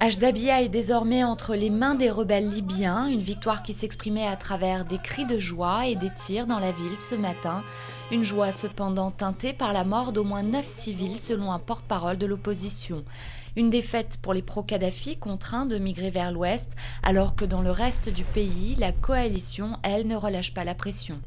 Ashdabia est désormais entre les mains des rebelles libyens, une victoire qui s'exprimait à travers des cris de joie et des tirs dans la ville ce matin. Une joie cependant teintée par la mort d'au moins 9 civils selon un porte-parole de l'opposition. Une défaite pour les pro-Kadhafi contraints de migrer vers l'ouest, alors que dans le reste du pays, la coalition, elle, ne relâche pas la pression.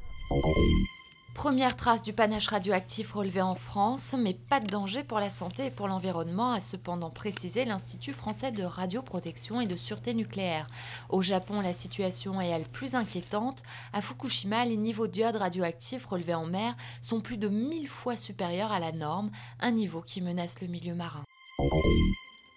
Première trace du panache radioactif relevé en France, mais pas de danger pour la santé et pour l'environnement, a cependant précisé l'Institut français de radioprotection et de sûreté nucléaire. Au Japon, la situation est elle plus inquiétante. À Fukushima, les niveaux d'iode radioactif relevés en mer sont plus de 1000 fois supérieurs à la norme, un niveau qui menace le milieu marin.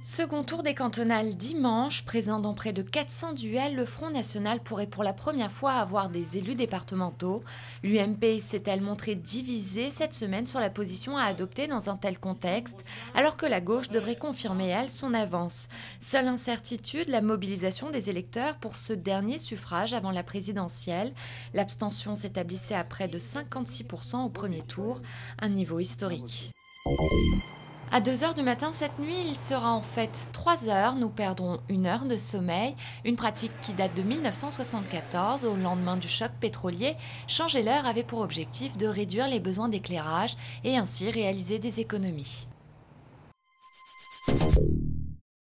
Second tour des cantonales dimanche, présent dans près de 400 duels, le Front National pourrait pour la première fois avoir des élus départementaux. L'UMP s'est-elle montrée divisée cette semaine sur la position à adopter dans un tel contexte, alors que la gauche devrait confirmer, elle, son avance. Seule incertitude, la mobilisation des électeurs pour ce dernier suffrage avant la présidentielle. L'abstention s'établissait à près de 56% au premier tour, un niveau historique. À 2h du matin cette nuit, il sera en fait 3h, nous perdrons 1 heure de sommeil, une pratique qui date de 1974, au lendemain du choc pétrolier. Changer l'heure avait pour objectif de réduire les besoins d'éclairage et ainsi réaliser des économies.